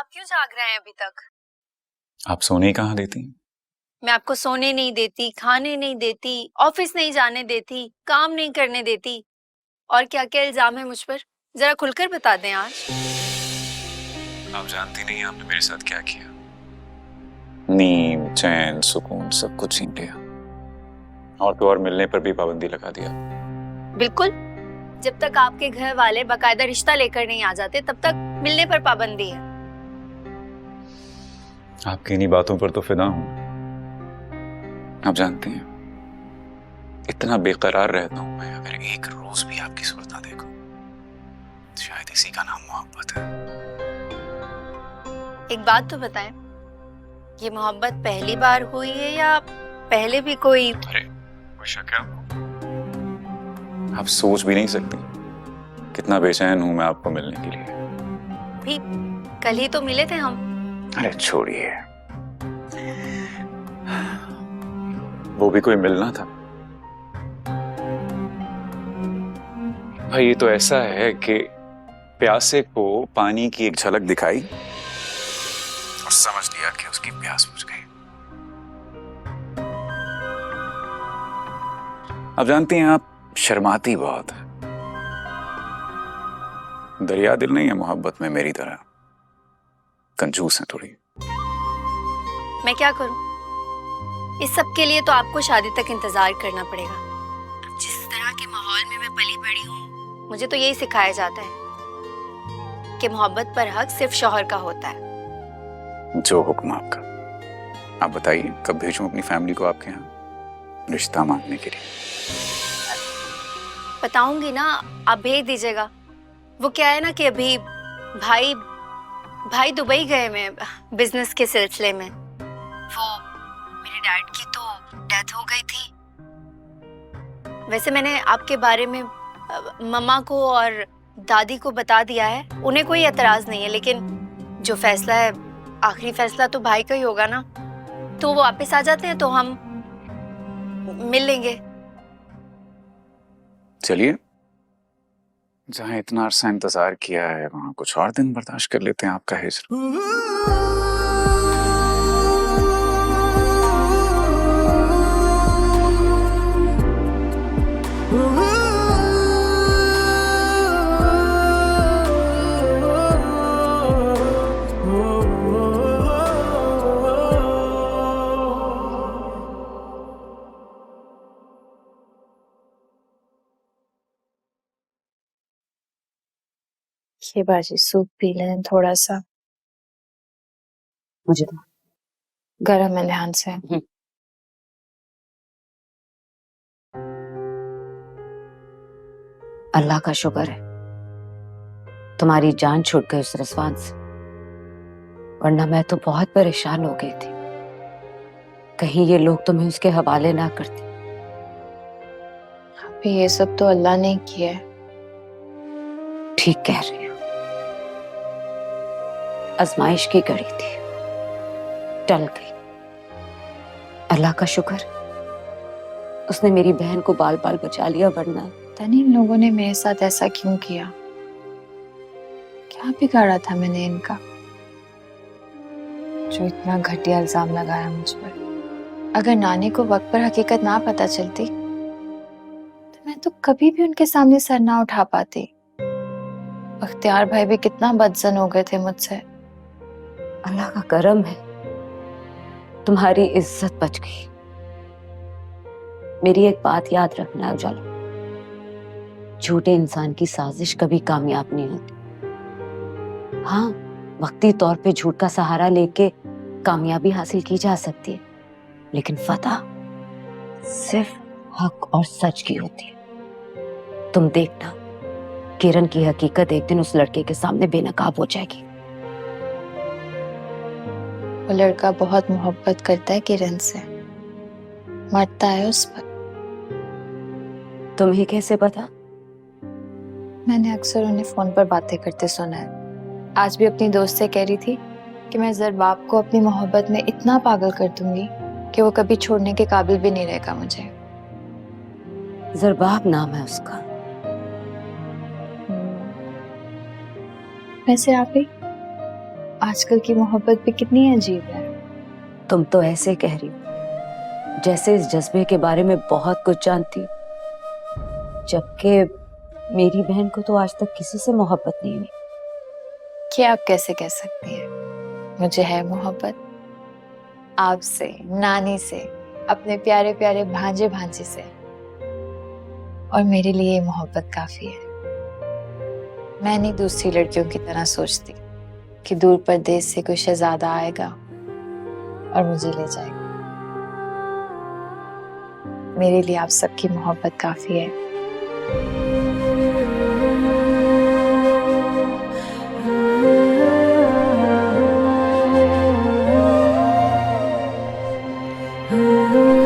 आप क्यों जाग रहे हैं अभी तक? आप सोने कहाँ देती हैं? मैं आपको सोने नहीं देती, खाने नहीं देती, ऑफिस नहीं जाने देती, काम नहीं करने देती, और क्या क्या इल्जाम है मुझ पर? जरा खुलकर बता दें आज। आप जानती नहीं आपने मेरे साथ क्या किया। नींद, चैन, सुकून सब कुछ छीन लिया और तो और मिलने पर भी पाबंदी लगा दिया। बिल्कुल, जब तक आपके घर वाले बाकायदा रिश्ता लेकर नहीं आ जाते तब तक मिलने पर पाबंदी है। आपकी इन्हीं बातों पर तो फिदा हूं। आप जानती हैं इतना बेकरार रहता हूं मैं, अगर एक रोज भी आपकी सूरत ना देखूं, शायद इसी का नाम मोहब्बत है। एक बात तो बताएं, ये मोहब्बत पहली बार हुई है या पहले भी कोई? अरे कोई शक है आपको? आप सोच भी नहीं सकती कितना बेचैन हूं मैं आपको मिलने के लिए। भी कल ही तो मिले थे हम। अरे छोड़िए, वो भी कोई मिलना था। भाई ये तो ऐसा है कि प्यासे को पानी की एक झलक दिखाई और समझ लिया कि उसकी प्यास बुझ गई। आप जानती हैं आप शर्माती बहुत है। दरिया दिल नहीं है मोहब्बत में मेरी तरह, कंजूस है थोड़ी। मैं क्या करूं? इस सब के लिए तो आपको शादी तक इंतजार करना पड़ेगा। अब जिस तरह के माहौल में मैं पली बड़ी हूँ, मुझे तो यही सिखाया जाता है कि मोहब्बत पर हक सिर्फ शौहर का होता है। जो हुक्म आपका। आप बताइए कब भेजूं अपनी फैमिली को आपके यहाँ रिश्ता मांगने के लिए? बताऊंगी ना, आप भेज दीजिएगा। वो क्या है ना कि अभी भाई भाई दुबई गए में बिजनेस के सिलसिले में। वो मेरे डैड की तो डेथ हो गई थी। वैसे मैंने आपके बारे में मम्मा को और दादी को बता दिया है, उन्हें कोई एतराज नहीं है, लेकिन जो फैसला है आखिरी फैसला तो भाई का ही होगा ना। तो वो वापस आ जाते हैं तो हम मिल लेंगे। चलिए, जहां इतना अरसा इंतजार किया है वहां कुछ और दिन बर्दाश्त कर लेते हैं आपका हिजर। ये बाजी सूप पी लें थोड़ा सा। मुझे तो गरम है ध्यान से। अल्लाह का शुक्र है तुम्हारी जान छूट गई उस रसवान से, वरना मैं तो बहुत परेशान हो गई थी। कहीं ये लोग तुम्हें उसके हवाले ना करते। अभी ये सब तो अल्लाह ने किया है। ठीक कह रही हो, आजमाइश की घड़ी थी, टल गई। अल्लाह का शुक्र उसने मेरी बहन को बाल बाल बचा लिया, वरना पता नहीं इन लोगों ने मेरे साथ ऐसा क्यों किया। क्या बिगाड़ा था मैंने इनका जो इतना घटिया इल्जाम लगाया मुझ पर। अगर नानी को वक्त पर हकीकत ना पता चलती तो मैं तो कभी भी उनके सामने सर ना उठा पाती। बख्तियार भाई भी कितना बदजन हो गए थे मुझसे। अल्लाह का करम है तुम्हारी इज्जत बच गई। मेरी एक बात याद रखना उजाला, झूठे इंसान की साजिश कभी कामयाब नहीं होती। हाँ, वक्ती तौर पे झूठ का सहारा लेके कामयाबी हासिल की जा सकती है, लेकिन फतह सिर्फ हक और सच की होती है। तुम देखना, किरण की हकीकत एक दिन उस लड़के के सामने बेनकाब हो जाएगी। वो लड़का बहुत मोहब्बत करता है किरण से, मरता है उस पर। तुम्हें कैसे पता? मैंने अक्सर उन्हें फोन पर बातें करते सुना है। आज भी अपनी दोस्त से कह रही थी कि मैं ज़रबाब को अपनी मोहब्बत में इतना पागल कर दूंगी कि वो कभी छोड़ने के काबिल भी नहीं रहेगा मुझे। ज़रबाब नाम है उसका। वैसे आप ही आजकल की मोहब्बत भी कितनी अजीब है। तुम तो ऐसे कह रही हो जैसे इस जज्बे के बारे में बहुत कुछ जानती हो, जबकि मेरी बहन को तो आज तक किसी से मोहब्बत नहीं हुई। क्या आप कैसे कह सकती हैं? मुझे है मोहब्बत आपसे, नानी से, अपने प्यारे प्यारे भांजे भांजी से, और मेरे लिए ये मोहब्बत काफी है। मैं नहीं दूसरी लड़कियों की तरह सोचती कि दूर परदेश से कोई शहजादा आएगा और मुझे ले जाएगा। मेरे लिए आप सबकी मोहब्बत काफी है। Oh